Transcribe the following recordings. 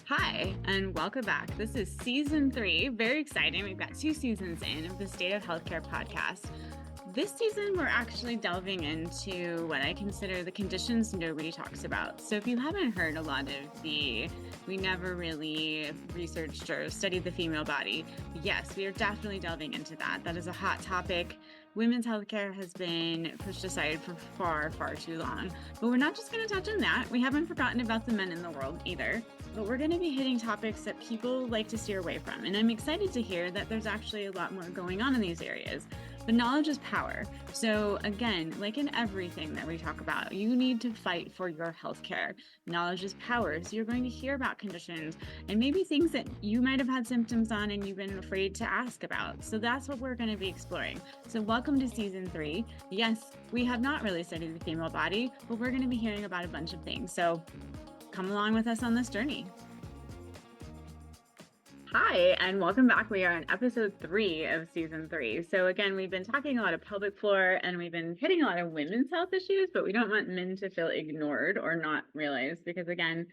Hi, and welcome back. This is season 3. Very exciting. We've got 2 seasons in of the State of Healthcare podcast. This season, we're actually delving into what I consider the conditions nobody talks about. So if you haven't heard a lot of we never really researched or studied the female body, yes, we are definitely delving into that. That is a hot topic. Women's healthcare has been pushed aside for far, far too long. But we're not just going to touch on that. We haven't forgotten about the men in the world either. But we're going to be hitting topics that people like to steer away from. And I'm excited to hear that there's actually a lot more going on in these areas. But knowledge is power. So again, like in everything that we talk about, you need to fight for your healthcare. Knowledge is power. So you're going to hear about conditions and maybe things that you might have had symptoms on and you've been afraid to ask about. So that's what we're going to be exploring. So welcome to season 3. Yes, we have not really studied the female body, but we're going to be hearing about a bunch of things. So come along with us on this journey. Hi, and welcome back. We are on episode 3 of season 3. So again, we've been talking a lot of pelvic floor and we've been hitting a lot of women's health issues, but we don't want men to feel ignored or not realized because again,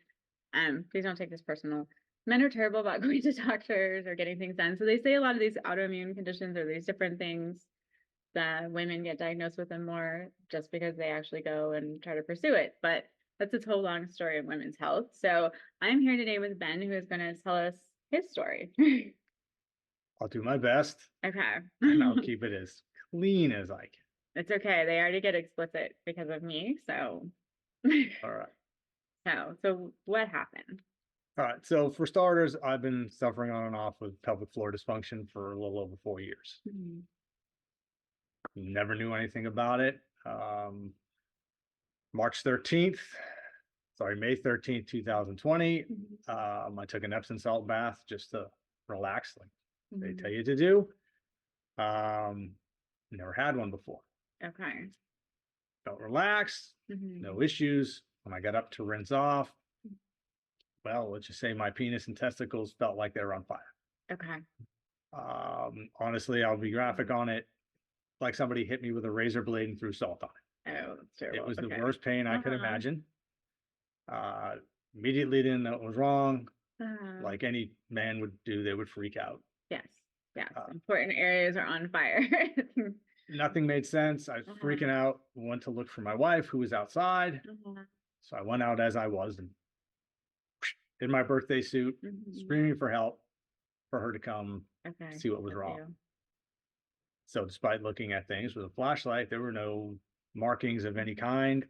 please don't take this personal. Men are terrible about going to doctors or getting things done. So they say a lot of these autoimmune conditions or these different things that women get diagnosed with them more just because they actually go and try to pursue it. But that's a whole long story of women's health. So I'm here today with Ben, who is going to tell us his story. I'll do my best. Okay. And I'll keep it as clean as I can. It's okay. They already get explicit because of me. So. All right. So what happened? All right. So for starters, I've been suffering on and off with pelvic floor dysfunction for a little over 4 years. Mm-hmm. Never knew anything about it. May 13th, 2020. I took an Epsom salt bath just to relax, like they tell you to do. Never had one before. Okay. Felt relaxed, no issues. When I got up to rinse off, well, let's just say my penis and testicles felt like they were on fire. Okay. Honestly, I'll be graphic on it. Like somebody hit me with a razor blade and threw salt on it. Oh, that's terrible. It was the worst pain I could imagine. Immediately didn't know what was wrong. Like any man would do, they would freak out. Yes. Important areas are on fire. Nothing made sense. I was freaking out. Went to look for my wife, who was outside. So I went out as I was and in my birthday suit, screaming for help for her to come see what was wrong. So despite looking at things with a flashlight, there were no markings of any kind.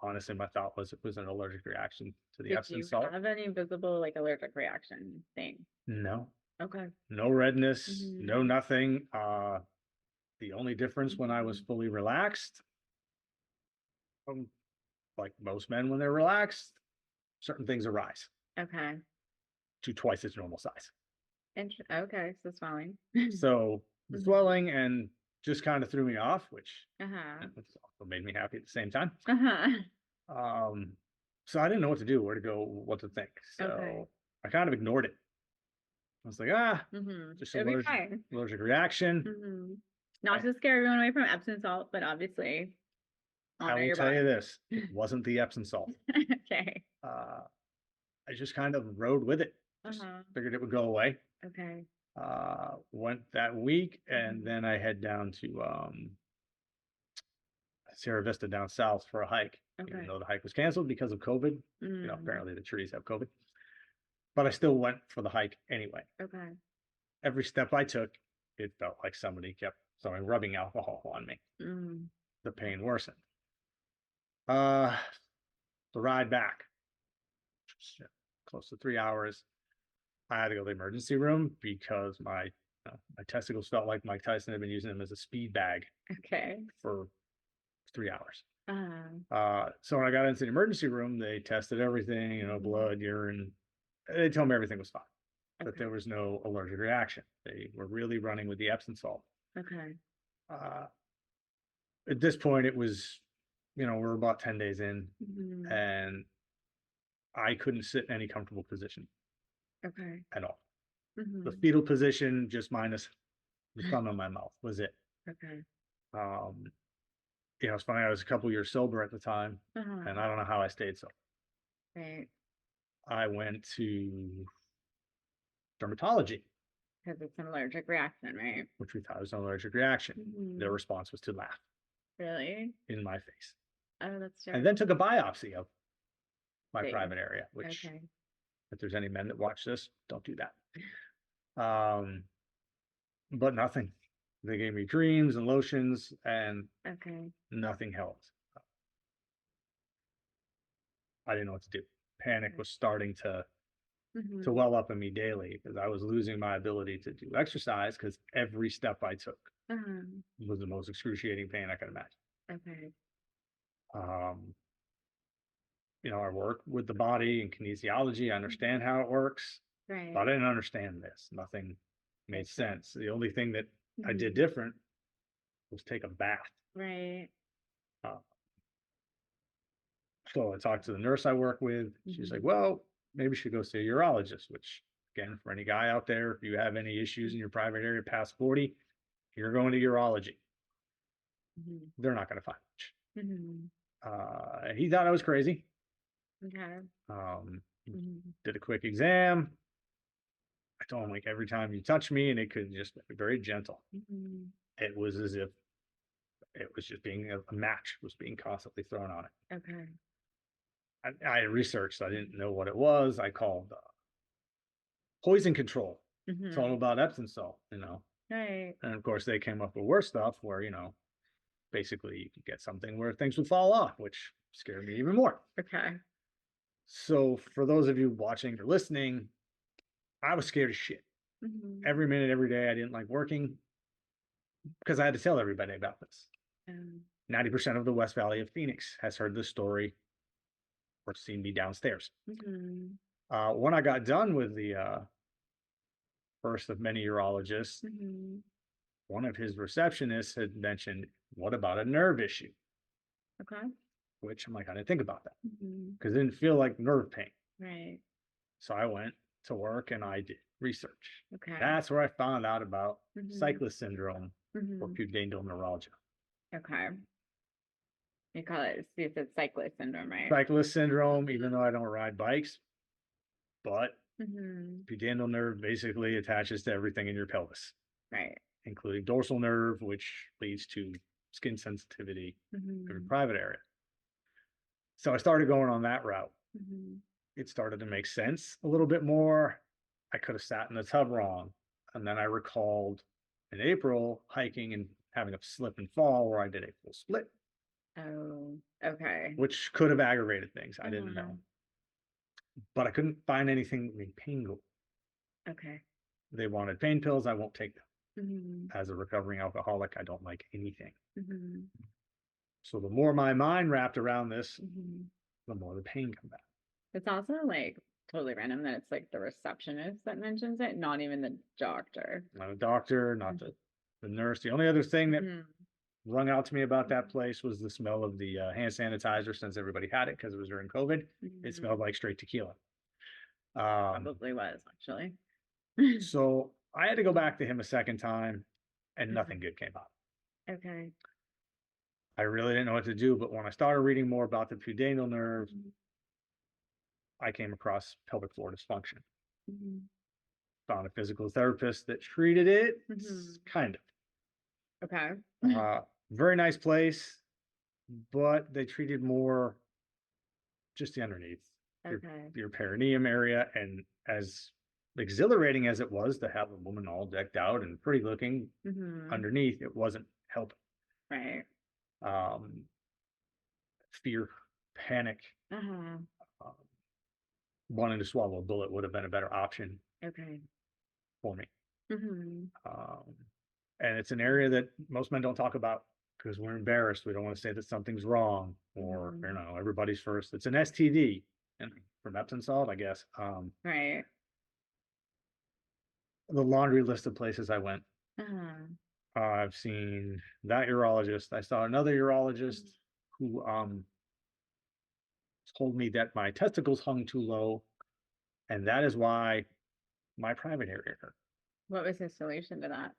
Honestly, my thought was it was an allergic reaction to the Epsom salt. Did you have any visible allergic reaction thing? No. Okay. No redness, no nothing. The only difference when I was fully relaxed, like most men when they're relaxed, certain things arise. Okay. To twice its normal size. Okay, so swelling. So the swelling and just kind of threw me off, which also made me happy at the same time. So I didn't know what to do, where to go, what to think. So I kind of ignored it. I was like, just an allergic reaction. Not to scare everyone away from Epsom salt, but obviously I will tell you this, it wasn't the Epsom salt. Okay. I just kind of rode with it. Just figured it would go away. Okay. Went that week, and then I head down to Sierra Vista down south for a hike. Even though the hike was canceled because of COVID. You know, apparently the trees have COVID. But I still went for the hike anyway. Okay. Every step I took, it felt like somebody kept rubbing alcohol on me. The pain worsened. The ride back, close to 3 hours, I had to go to the emergency room because my testicles felt like Mike Tyson had been using them as a speed bag. Okay. For 3 hours. So when I got into the emergency room, they tested everything, blood, urine. They told me everything was fine, that there was no allergic reaction. They were really running with the Epsom salt. Okay. At this point, it was, we're about 10 days in, and I couldn't sit in any comfortable position. Okay. At all. The fetal position, just minus the thumb in my mouth, was it. Okay. It's funny, I was a couple years sober at the time, and I don't know how I stayed sober. Right. I went to dermatology. Because it's an allergic reaction, right? Which we thought was an allergic reaction. Their response was to laugh. Really? In my face. Oh, that's terrible. And then took a biopsy of my private area, which if there's any men that watch this, don't do that. But nothing. They gave me creams and lotions and nothing helped. I didn't know what to do. Panic was starting to well up in me daily because I was losing my ability to do exercise because every step I took was the most excruciating pain I could imagine. I work with the body and kinesiology. I understand how it works, but I didn't understand this. Nothing made sense. The only thing that I did different was take a bath. Right. So I talked to the nurse I work with. She's like, well, maybe you should go see a urologist, which again, for any guy out there, if you have any issues in your private area past 40, you're going to urology. They're not going to find much. He thought I was crazy. Did a quick exam. I told him, like, every time you touch me, and it could just be very gentle. It was as if it was just being a match was being constantly thrown on it. I researched. I didn't know what it was. I called poison control. Told them about Epsom salt, And of course, they came up with worse stuff where, basically you could get something where things would fall off, which scared me even more. So for those of you watching or listening, I was scared as shit. Every minute, every day, I didn't like working because I had to tell everybody about this. 90% of the West Valley of Phoenix has heard this story or seen me downstairs. When I got done with the first of many urologists, one of his receptionists had mentioned, what about a nerve issue? Which I'm like, I didn't think about that because it didn't feel like nerve pain. So I went to work and I did research. That's where I found out about cyclist syndrome or pudendal neuralgia. You call it, it's cyclist syndrome, right? Cyclist syndrome, even though I don't ride bikes, but pudendal nerve basically attaches to everything in your pelvis, including dorsal nerve, which leads to skin sensitivity in your private area. So I started going on that route. It started to make sense a little bit more. I could have sat in the tub wrong. And then I recalled in April hiking and having a slip and fall where I did a full split. Oh, okay. Which could have aggravated things. I didn't know. But I couldn't find anything that made pain go. They wanted pain pills. I won't take them. As a recovering alcoholic, I don't like anything. So the more my mind wrapped around this, the more the pain come back. It's also like totally random that it's like the receptionist that mentions it, not even the doctor. Not a doctor, not the nurse. The only other thing that rung out to me about that place was the smell of the hand sanitizer, since everybody had it because it was during COVID. It smelled like straight tequila. Probably was, actually. So I had to go back to him a second time and nothing good came out. I really didn't know what to do, but when I started reading more about the pudendal nerve, I came across pelvic floor dysfunction. Found a physical therapist that treated it, kind of. Very nice place, but they treated more just the underneath, your perineum area. And as exhilarating as it was to have a woman all decked out and pretty looking underneath, it wasn't helping. Fear, panic, wanting to swallow a bullet would have been a better option for me. And it's an area that most men don't talk about because we're embarrassed. We don't want to say that something's wrong or, everybody's first. It's an STD and from Epsom salt, I guess. The laundry list of places I went. I've seen that urologist. I saw another urologist who told me that my testicles hung too low, and that is why my private area hurt. What was his solution to that?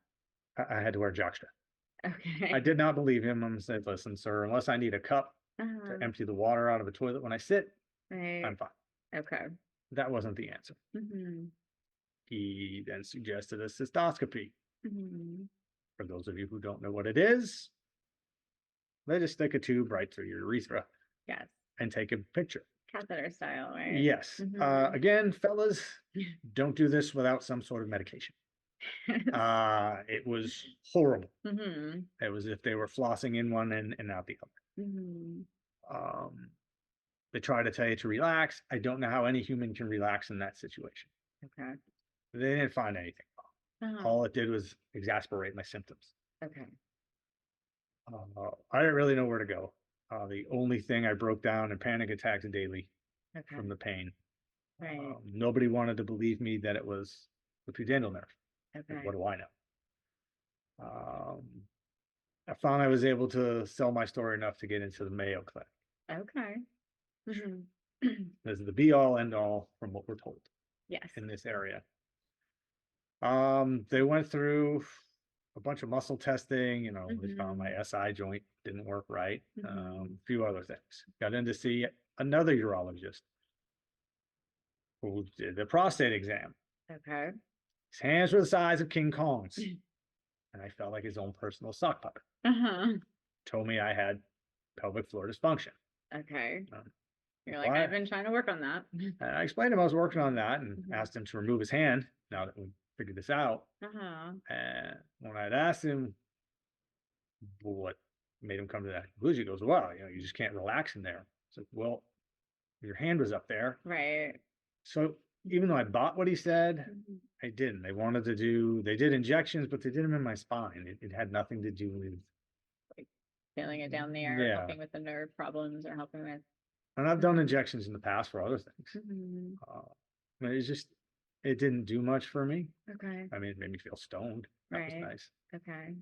I had to wear jockstrap. I did not believe him. I said, listen, sir, unless I need a cup to empty the water out of a toilet when I sit, I'm fine. that wasn't the answer. He then suggested a cystoscopy. For those of you who don't know what it is, they just stick a tube right through your urethra. Yes. And take a picture. Catheter style, right? Yes. Again, fellas, don't do this without some sort of medication. It was horrible. It was if they were flossing in one and out the other. They try to tell you to relax. I don't know how any human can relax in that situation. Okay. They didn't find anything wrong. All it did was exasperate my symptoms. Okay. I didn't really know where to go. The only thing, I broke down in panic attacks daily from the pain. Right. Nobody wanted to believe me that it was the pudendal nerve. Okay. What do I know? I found I was able to sell my story enough to get into the Mayo Clinic. Okay. This is the be all end all from what we're told. Yes. In this area. They went through a bunch of muscle testing, we found my SI joint didn't work right. A few other things. Got in to see another urologist who did the prostate exam. Okay. His hands were the size of King Kong's. And I felt like his own personal sock puppet. Told me I had pelvic floor dysfunction. Okay. You're like, I've been trying to work on that. And I explained to him I was working on that and asked him to remove his hand now that we figured this out. And when I'd asked him what made him come to that conclusion, he goes, well, you just can't relax in there. It's like, well, your hand was up there. Right. So even though I bought what he said, I didn't. They did injections, but they did them in my spine. It had nothing to do with like feeling it down there, helping with the nerve problems or helping with. And I've done injections in the past for other things. But it didn't do much for me. Okay. I mean, it made me feel stoned. That was nice. Okay.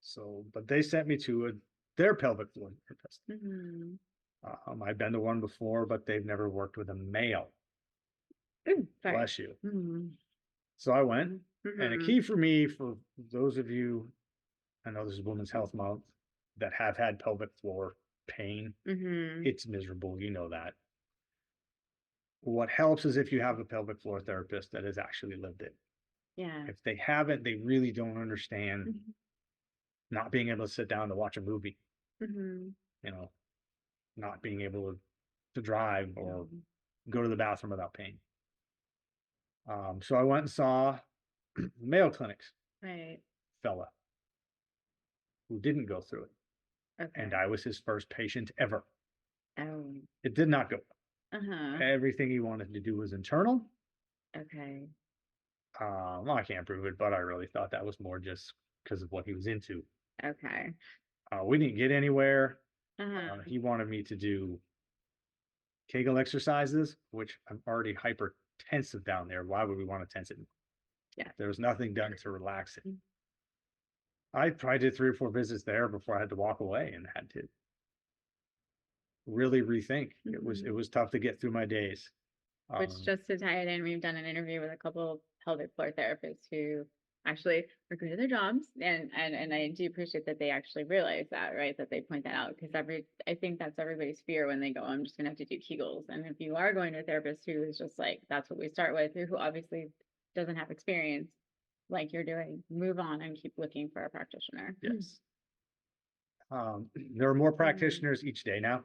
So, but they sent me to their pelvic floor therapist. I've been to one before, but they've never worked with a male. Bless you. So I went, and a key for me, for those of you, I know this is Women's Health Month, that have had pelvic floor pain, it's miserable. You know that. What helps is if you have a pelvic floor therapist that has actually lived it. Yeah. If they haven't, they really don't understand not being able to sit down to watch a movie. Not being able to drive or go to the bathroom without pain. So I went and saw the Mayo Clinic's fella who didn't go through it. Okay. And I was his first patient ever. Oh. It did not go. Everything he wanted to do was internal. Okay. Well, I can't prove it, but I really thought that was more just because of what he was into. Okay. We didn't get anywhere. He wanted me to do Kegel exercises, which I'm already hypertensive down there. Why would we want to tense it? Yeah. There was nothing done to relax it. I probably did 3 or 4 visits there before I had to walk away and had to really rethink. It was tough to get through my days. Which, just to tie it in, we've done an interview with a couple of pelvic floor therapists who actually are good at their jobs, and I do appreciate that they actually realize that, right? That they point that out, because I think that's everybody's fear when they go, I'm just gonna have to do Kegels. And if you are going to a therapist who is just like, that's what we start with, who obviously doesn't have experience like you're doing, move on and keep looking for a practitioner. Yes. There are more practitioners each day now.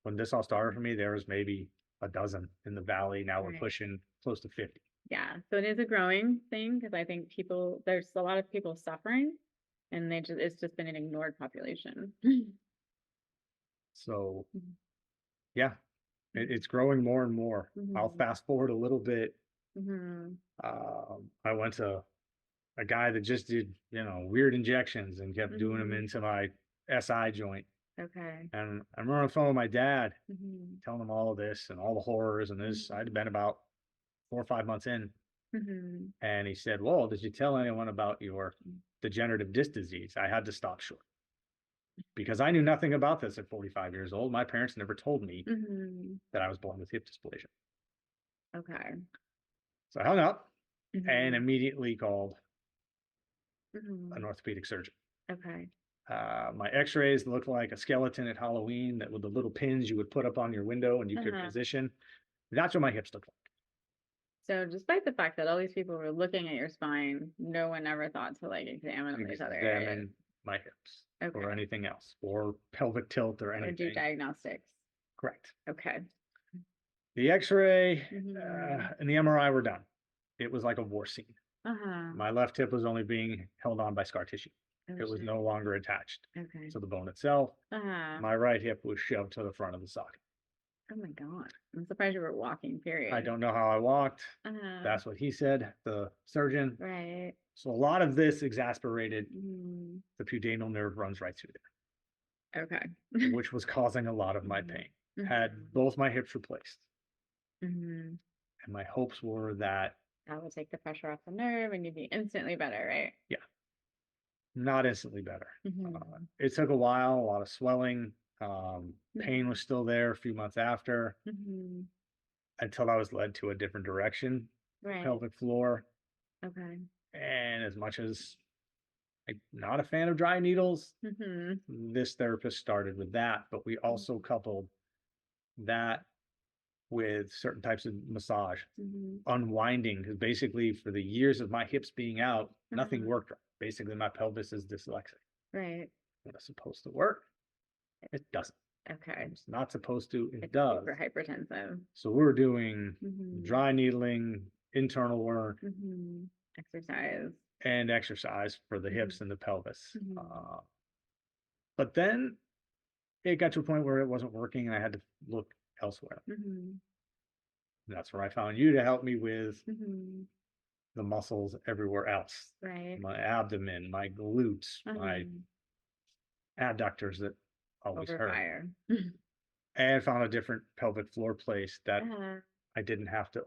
When this all started for me, there was maybe a dozen in the valley. Now we're pushing close to 50. Yeah, so it is a growing thing, because I think there's a lot of people suffering, and it's just been an ignored population. So, yeah, it's growing more and more. I'll fast forward a little bit. I went to a guy that just did, weird injections and kept doing them into my SI joint. Okay. And I remember on the phone with my dad, telling him all of this and all the horrors and this. I'd been about 4 or 5 months in. And he said, well, did you tell anyone about your degenerative disc disease? I had to stop short because I knew nothing about this at 45 years old. My parents never told me that I was born with hip dysplasia. Okay. So I hung up and immediately called an orthopedic surgeon. Okay. My x-rays looked like a skeleton at Halloween, that with the little pins you would put up on your window and you could position. That's what my hips look like. So despite the fact that all these people were looking at your spine, no one ever thought to like examine these other areas. My hips or anything else, or pelvic tilt or anything. Or do diagnostics. Correct. Okay. The X-ray and the MRI were done. It was like a war scene. My left hip was only being held on by scar tissue. It was no longer attached to the bone itself. My right hip was shoved to the front of the socket. Oh my God. I'm surprised you were walking, period. I don't know how I walked. That's what he said, the surgeon. Right. So a lot of this exasperated. The pudendal nerve runs right through there. Okay. Which was causing a lot of my pain. Had both my hips replaced. And my hopes were that would take the pressure off the nerve and you'd be instantly better, right? Yeah. Not instantly better. It took a while, a lot of swelling. Pain was still there a few months after until I was led to a different direction, pelvic floor. Okay. And as much as I'm not a fan of dry needles, this therapist started with that, but we also coupled that with certain types of massage, unwinding, because basically for the years of my hips being out, nothing worked. Basically, my pelvis is dyslexic. Right. When it's supposed to work, it doesn't. Okay. It's not supposed to, it does. Super hypertensive. So we're doing dry needling, internal work, exercise for the hips and the pelvis. But then it got to a point where it wasn't working and I had to look elsewhere. That's where I found you to help me with the muscles everywhere else. Right. My abdomen, my glutes, my adductors that always hurt. And found a different pelvic floor place that I didn't have to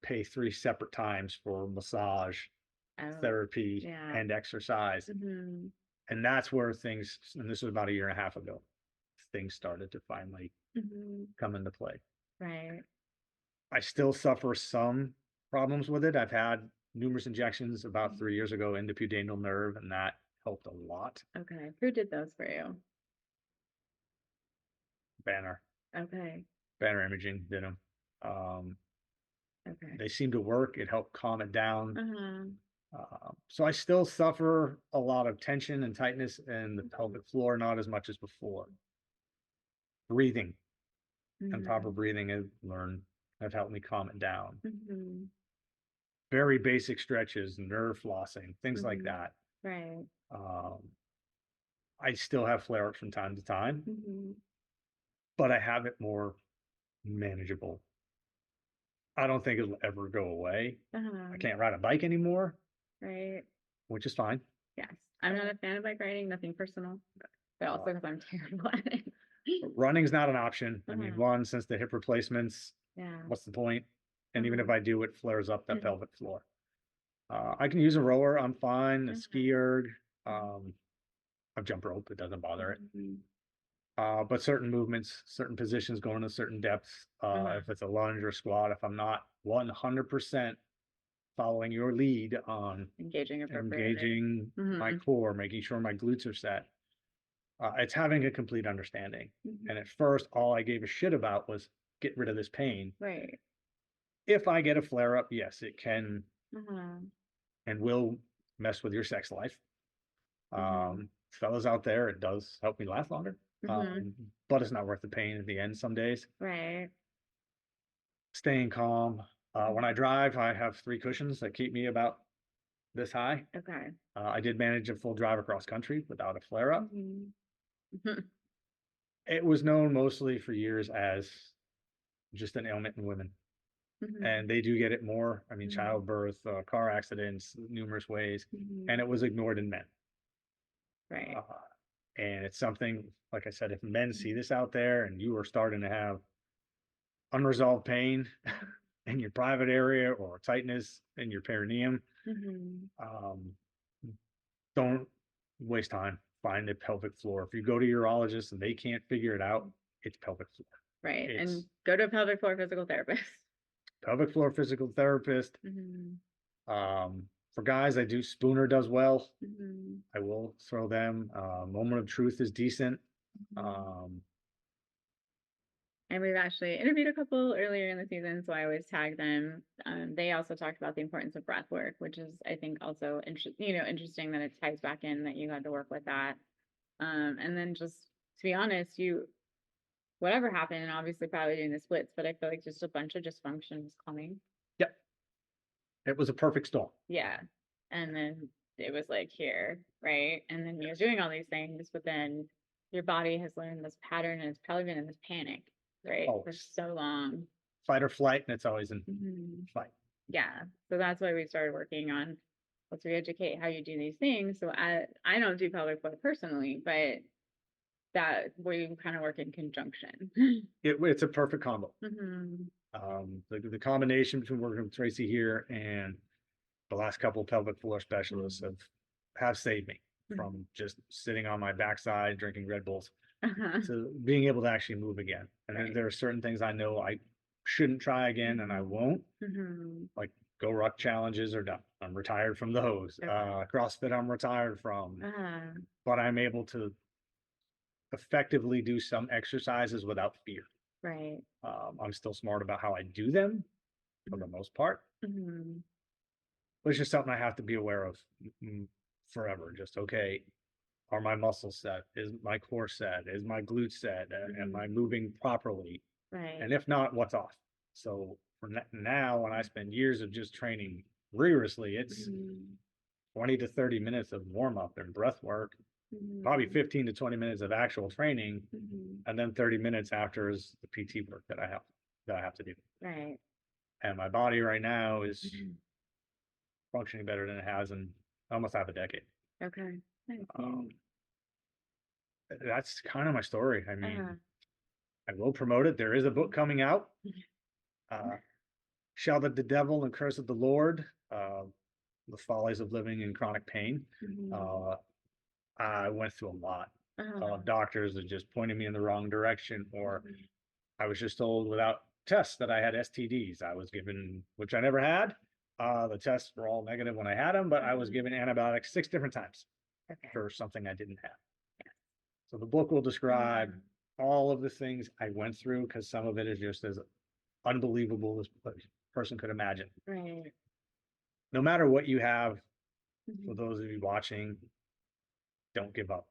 pay 3 separate times for massage, therapy, and exercise. And that's where things, and this was about a year and a half ago, things started to finally come into play. Right. I still suffer some problems with it. I've had numerous injections about 3 years ago into pudendal nerve, and that helped a lot. Okay. Who did those for you? Banner. Okay. Banner imaging did them. Okay. They seem to work. It helped calm it down. So I still suffer a lot of tension and tightness in the pelvic floor, not as much as before. Breathing and proper breathing have helped me calm it down. Very basic stretches, nerve flossing, things like that. Right. I still have flare-ups from time to time, but I have it more manageable. I don't think it'll ever go away. I can't ride a bike anymore. Right. Which is fine. Yes. I'm not a fan of bike riding, nothing personal, but also because I'm terrible at it. Running's not an option. I mean, one, since the hip replacements, what's the point? And even if I do, it flares up that pelvic floor. I can use a rower. I'm fine. A ski erg. I've jump rope. It doesn't bother it. But certain movements, certain positions going to certain depths, if it's a lunge or squat, if I'm not 100% following your lead on engaging my core, making sure my glutes are set, it's having a complete understanding. And at first, all I gave a shit about was get rid of this pain. Right. If I get a flare up, yes, it can and will mess with your sex life. Fellas out there, it does help me last longer. But it's not worth the pain at the end some days. Right. Staying calm. When I drive, I have 3 cushions that keep me about this high. Okay. I did manage a full drive across country without a flare up. It was known mostly for years as just an ailment in women. And they do get it more. I mean, childbirth, car accidents, numerous ways, and it was ignored in men. Right. And it's something, like I said, if men see this out there and you are starting to have unresolved pain in your private area or tightness in your perineum, don't waste time. Find the pelvic floor. If you go to your urologist and they can't figure it out, it's pelvic floor. Right. And go to a pelvic floor physical therapist. Pelvic floor physical therapist. For guys, I do Spooner does well. I will throw them. Moment of Truth is decent. And we've actually interviewed a couple earlier in the season, so I always tag them. They also talked about the importance of breath work, which is, I think, also interesting that it ties back in that you had to work with that. And then just to be honest, whatever happened, and obviously probably doing the splits, but I feel like just a bunch of dysfunction was coming. Yep. It was a perfect storm. Yeah. And then it was like here, right? And then you're doing all these things, but then your body has learned this pattern and it's probably been in this panic, right? For so long. Fight or flight, and it's always in fight. Yeah. So that's why we started working on let's re-educate how you do these things. So I don't do pelvic floor personally, but that we kind of work in conjunction. It's a perfect combo. The combination between working with Tracy here and the last couple of pelvic floor specialists have saved me from just sitting on my backside drinking Red Bulls to being able to actually move again. And then there are certain things I know I shouldn't try again, and I won't. Like go ruck challenges are done. I'm retired from those. CrossFit I'm retired from. But I'm able to effectively do some exercises without fear. Right. I'm still smart about how I do them for the most part. But it's just something I have to be aware of forever. Just, okay, are my muscles set? Is my core set? Is my glute set? Am I moving properly? Right. And if not, what's off? So for now, when I spend years of just training rigorously, it's 20 to 30 minutes of warm up and breath work, probably 15 to 20 minutes of actual training, and then 30 minutes after is the PT work that I have to do. Right. And my body right now is functioning better than it has in almost half a decade. Okay. That's kind of my story. I mean, I will promote it. There is a book coming out. Shout at the Devil and Curse of the Lord, The Follies of Living in Chronic Pain. I went through a lot of doctors that just pointed me in the wrong direction, or I was just told without tests that I had STDs. I was given, which I never had. The tests were all negative when I had them, but I was given antibiotics 6 different times for something I didn't have. So the book will describe all of the things I went through, because some of it is just as unbelievable as a person could imagine. Right. No matter what you have, for those of you watching, don't give up.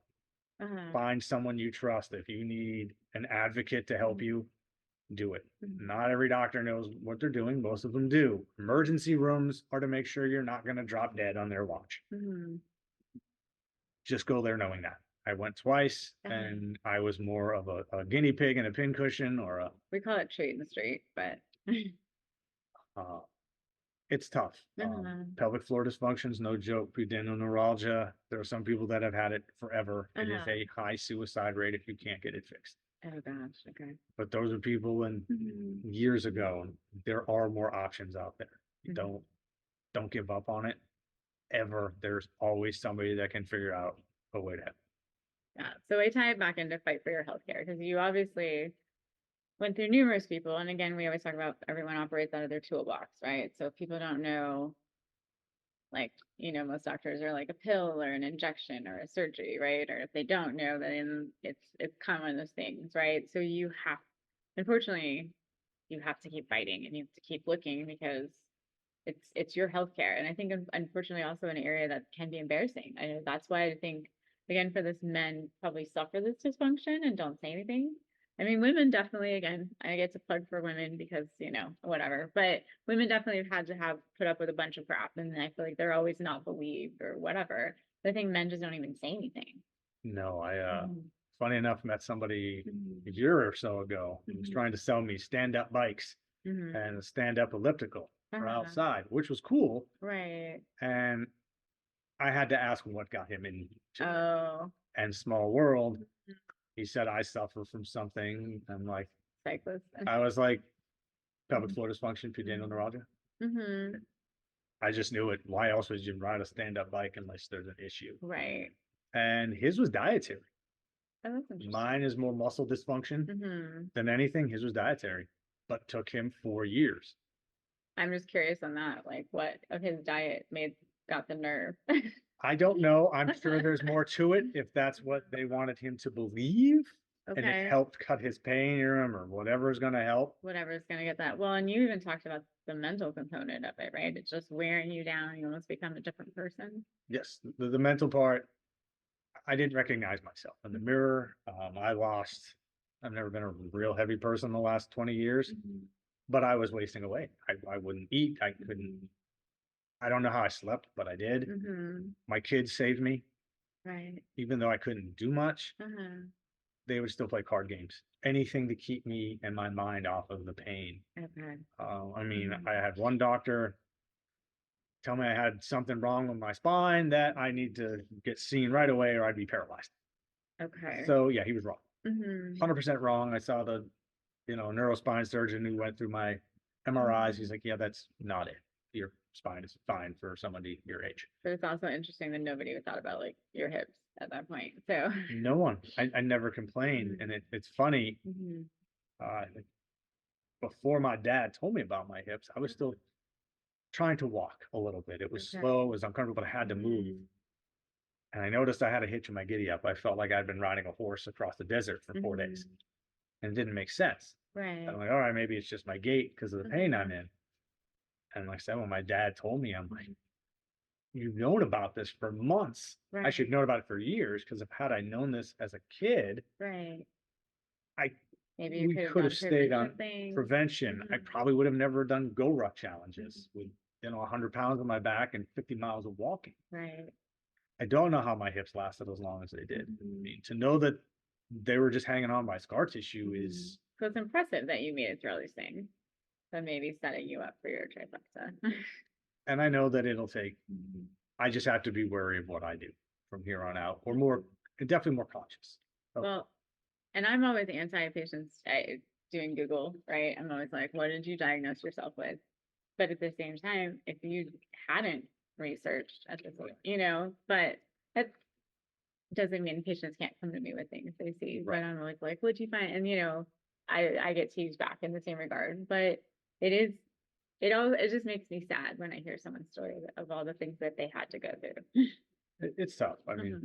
Find someone you trust. If you need an advocate to help you, do it. Not every doctor knows what they're doing. Most of them do. Emergency rooms are to make sure you're not going to drop dead on their watch. Just go there knowing that. I went twice, and I was more of a guinea pig and a pincushion, or we call it treat in the street, but it's tough. Pelvic floor dysfunction is no joke. Pudendal neuralgia. There are some people that have had it forever. It is a high suicide rate if you can't get it fixed. Oh gosh, okay. But those are people in years ago. There are more options out there. Don't give up on it ever. There's always somebody that can figure out a way to help. Yeah. So I tie it back into fight for your healthcare, because you obviously went through numerous people. And again, we always talk about everyone operates out of their toolbox, right? So if people don't know, like, most doctors are like a pill or an injection or a surgery, right? Or if they don't know, then it's kind of one of those things, right? So unfortunately, you have to keep fighting, and you have to keep looking, because it's your healthcare. And I think, unfortunately, also an area that can be embarrassing. I know that's why I think, again, for this, men probably suffer this dysfunction and don't say anything. I mean, women definitely, again, I get to plug for women because, whatever, but women definitely have had to put up with a bunch of crap, and I feel like they're always not believed or whatever. But I think men just don't even say anything. No, funny enough, met somebody a year or so ago who was trying to sell me stand-up bikes and a stand-up elliptical for outside, which was cool. Right. And I had to ask him what got him into and small world. He said, I suffer from something. I'm like, cyclist. I was like, pelvic floor dysfunction, pudendal neuralgia. I just knew it. Why else would you ride a stand-up bike unless there's an issue? Right. And his was dietary. Oh, that's interesting. Mine is more muscle dysfunction than anything. His was dietary, but took him 4 years. I'm just curious on that. Like, what of his diet got the nerve? I don't know. I'm sure there's more to it if that's what they wanted him to believe. And it helped cut his pain, you remember, whatever's going to help. Whatever's going to get that. Well, and you even talked about the mental component of it, right? It's just wearing you down. You almost become a different person. Yes. The mental part, I didn't recognize myself in the mirror. I've never been a real heavy person the last 20 years, but I was wasting away. I wouldn't eat. I don't know how I slept, but I did. My kids saved me. Right. Even though I couldn't do much, they would still play card games. Anything to keep me and my mind off of the pain. Okay. I mean, I had one doctor tell me I had something wrong with my spine that I need to get seen right away or I'd be paralyzed. Okay. So yeah, he was wrong. 100% wrong. I saw the, neurospine surgeon who went through my MRIs. He's like, yeah, that's not it. Your spine is fine for somebody your age. But it's also interesting that nobody thought about like your hips at that point. So no one. I never complained, and it's funny. Before my dad told me about my hips, I was still trying to walk a little bit. It was slow, it was uncomfortable, but I had to move. And I noticed I had a hitch in my giddy up. I felt like I'd been riding a horse across the desert for 4 days, and it didn't make sense. Right. I'm like, all right, maybe it's just my gait because of the pain I'm in. And like I said, when my dad told me, I'm like, you've known about this for months. Right. I should have known about it for years, because if had I known this as a kid, right, maybe we could have stayed on prevention. I probably would have never done go ruck challenges with 100 pounds on my back and 50 miles of walking. Right. I don't know how my hips lasted as long as they did. I mean, to know that they were just hanging on by scar tissue is. So it's impressive that you made it through all these things. So maybe setting you up for your trifecta. And I know that it'll take. I just have to be wary of what I do from here on out, or more, definitely more conscious. Okay. Well, and I'm always anti-patients doing Google, right? I'm always like, what did you diagnose yourself with? But at the same time, if you hadn't researched at this point, but that doesn't mean patients can't come to me with things they see. Right. But I'm like, what'd you find? And I get teased back in the same regard. But it just makes me sad when I hear someone's story of all the things that they had to go through. It's tough. I mean,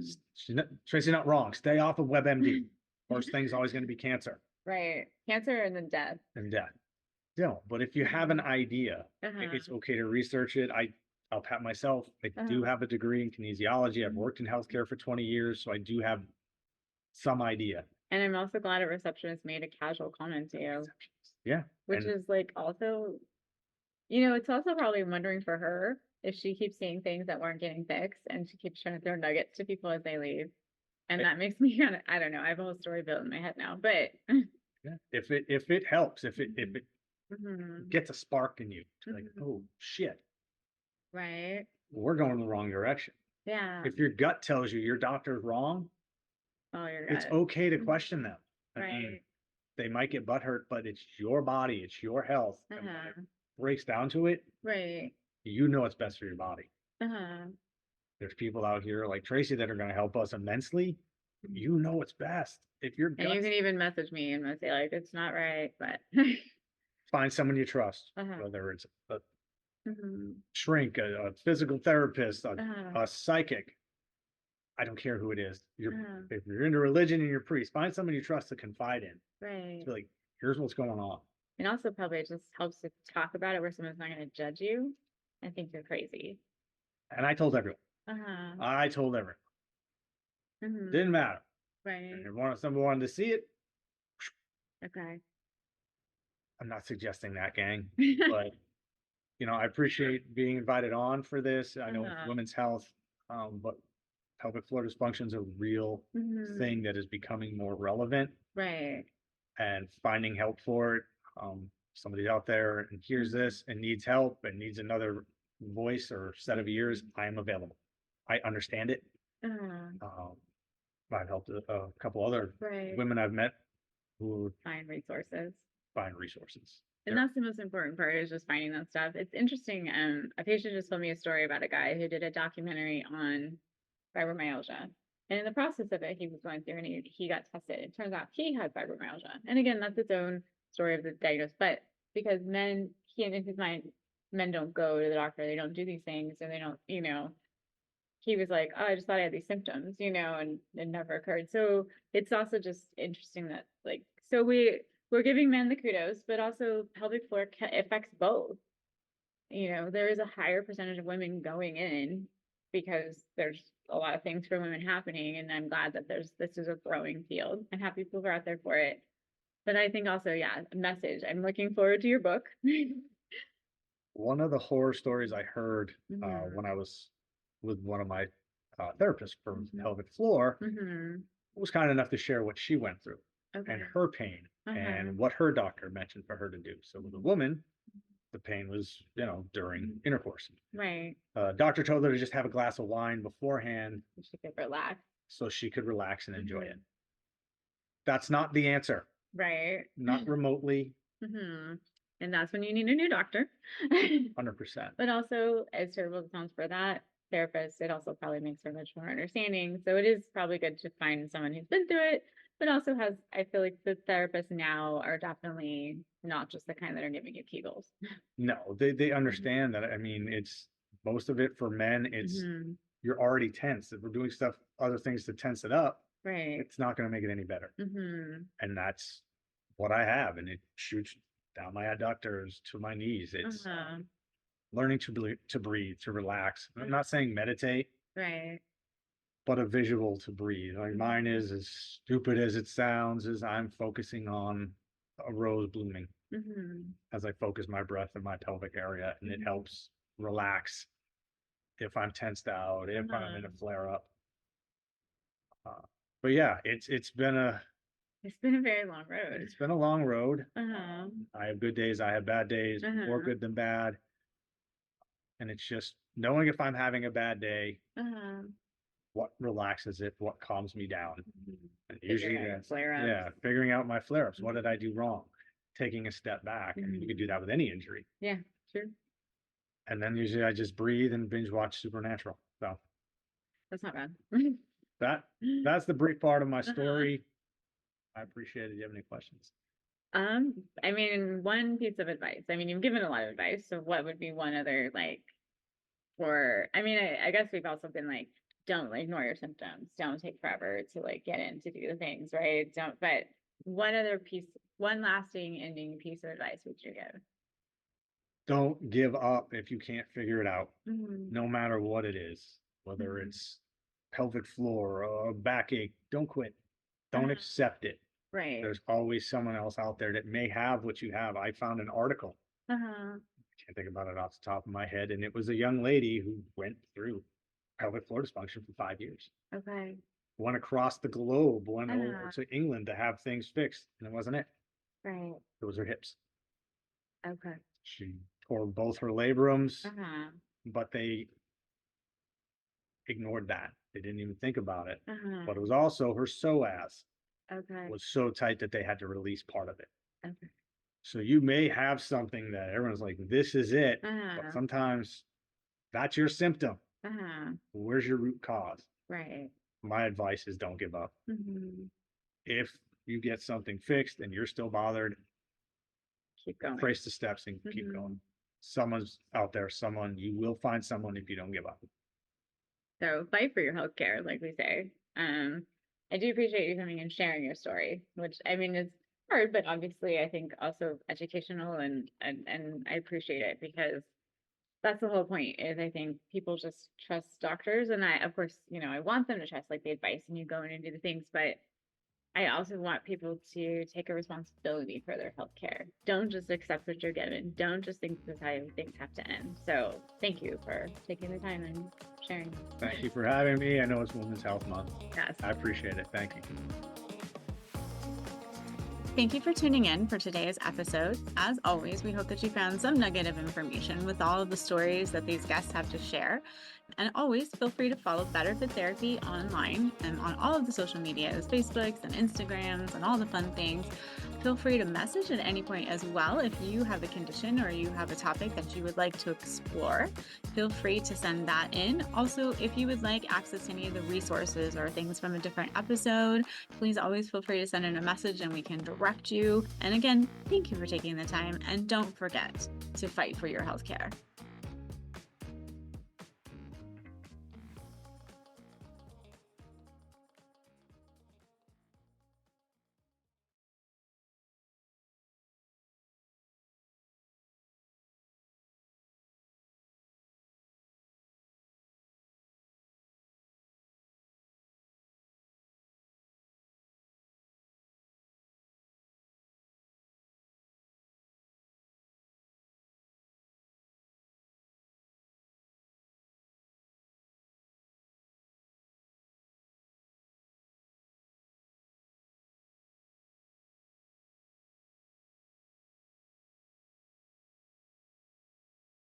Tracy's not wrong. Stay off of WebMD. First thing's always going to be cancer. Right. Cancer and then death. But if you have an idea, it's okay to research it. I'll pat myself. I do have a degree in kinesiology. I've worked in healthcare for 20 years, so I do have some idea. And I'm also glad a receptionist made a casual comment to you. Yeah. Which is like also, it's also probably wondering for her if she keeps seeing things that weren't getting fixed and she keeps trying to throw nuggets to people as they leave. And that makes me kind of, I don't know, I have a whole story built in my head now, but. Yeah. If it helps, if it gets a spark in you, like, oh shit. Right. We're going in the wrong direction. Yeah. If your gut tells you your doctor's wrong, it's okay to question them. Right. I mean, they might get butthurt, but it's your body, it's your health. And when it breaks down to it, right, you know what's best for your body. There's people out here like Tracy that are going to help us immensely. You know what's best. If your gut, and you can even message me and say like, it's not right, but find someone you trust, whether it's a shrink, a physical therapist, a psychic. I don't care who it is. If you're into religion and you're a priest, find someone you trust to confide in. Right. To be like, here's what's going on. And also probably it just helps to talk about it where someone's not going to judge you and think you're crazy. And I told everyone. I told everyone. Didn't matter. Right. And if someone wanted to see it. Okay. I'm not suggesting that, gang, but I appreciate being invited on for this. I know it's women's health, but pelvic floor dysfunction is a real thing that is becoming more relevant. Right. And finding help for it. Somebody out there and hears this and needs help and needs another voice or set of ears, I am available. I understand it. I've helped a couple other women I've met who find resources. And that's the most important part, is just finding that stuff. It's interesting. A patient just told me a story about a guy who did a documentary on fibromyalgia. And in the process of it, he was going through and he got tested. It turns out he had fibromyalgia. And again, that's its own story of the diagnosis. But because in his mind, men don't go to the doctor, they don't do these things, and they don't, he was like, oh, I just thought I had these symptoms, you know, and it never occurred. So it's also just interesting that like, so we're giving men the kudos, but also pelvic floor affects both. You know, there is a higher percentage of women going in because there's a lot of things for women happening. And I'm glad that this is a growing field. I'm happy people are out there for it. But I think also, yeah, a message. I'm looking forward to your book. One of the horror stories I heard when I was with one of my therapists from pelvic floor was kind enough to share what she went through and her pain and what her doctor mentioned for her to do. So with a woman, the pain was, you know, during intercourse. Right. Doctor told her to just have a glass of wine beforehand. She could relax. So she could relax and enjoy it. That's not the answer. Right. Not remotely. And that's when you need a new doctor. 100%. But also, as terrible as it sounds for that therapist, it also probably makes her much more understanding. So it is probably good to find someone who's been through it, but also has, I feel like the therapists now are definitely not just the kind that are giving you Kegels. No, they understand that. I mean, it's most of it for men, it's you're already tense. If we're doing stuff, other things to tense it up, right, it's not going to make it any better. And that's what I have. And it shoots down my adductors to my knees. It's learning to breathe, to relax. I'm not saying meditate, right, but a visual to breathe. Like mine is, as stupid as it sounds, is I'm focusing on a rose blooming as I focus my breath in my pelvic area, and it helps relax if I'm tensed out, if I'm in a flare up. But yeah, it's been a very long road. It's been a long road. I have good days, I have bad days, more good than bad. And it's just knowing if I'm having a bad day, what relaxes it, what calms me down. And usually that's figuring out my flare-ups. What did I do wrong? Taking a step back. I mean, you could do that with any injury. Yeah, sure. And then usually I just breathe and binge watch Supernatural. So that's not bad. that's the brief part of my story. I appreciate it. Do you have any questions? I mean, one piece of advice. I mean, you've given a lot of advice. So what would be one other, like, I mean, I guess we've also been like, don't ignore your symptoms. Don't take forever to like get in to do the things, right? But one lasting ending piece of advice would you give? Don't give up if you can't figure it out, no matter what it is, whether it's pelvic floor or backache. Don't quit. Don't accept it. Right. There's always someone else out there that may have what you have. I found an article. I can't think about it off the top of my head. And it was a young lady who went through pelvic floor dysfunction for 5 years. Okay. Went across the globe, went over to England to have things fixed. And it wasn't it. Right. It was her hips. Okay. She tore both her labrums, but they ignored that. They didn't even think about it. But it was also her psoas. Was so tight that they had to release part of it. So you may have something that everyone's like, this is it. But sometimes that's your symptom. Where's your root cause? Right. My advice is don't give up. If you get something fixed and you're still bothered, keep going. Trace the steps and keep going. Someone's out there, you will find someone if you don't give up. So fight for your healthcare, like we say. I do appreciate you coming and sharing your story, which I mean is hard, but obviously I think also educational and I appreciate it because that's the whole point is I think people just trust doctors and I, of course, you know, I want them to trust like the advice and you go in and do the things, but I also want people to take a responsibility for their healthcare. Don't just accept what you're given. Don't just think this is how things have to end. So thank you for taking the time and sharing. Thank you for having me. I know it's Women's Health Month. Yes. I appreciate it. Thank you. Thank you for tuning in for today's episode. As always, we hope that you found some nugget of information with all of the stories that these guests have to share. And always feel free to follow Better Fit Therapy online and on all of the social medias, Facebooks and Instagrams and all the fun things. Feel free to message at any point as well if you have a condition or you have a topic that you would like to explore. Feel free to send that in. Also, if you would like access to any of the resources or things from a different episode, please always feel free to send in a message and we can direct you. And again, thank you for taking the time and don't forget to fight for your healthcare.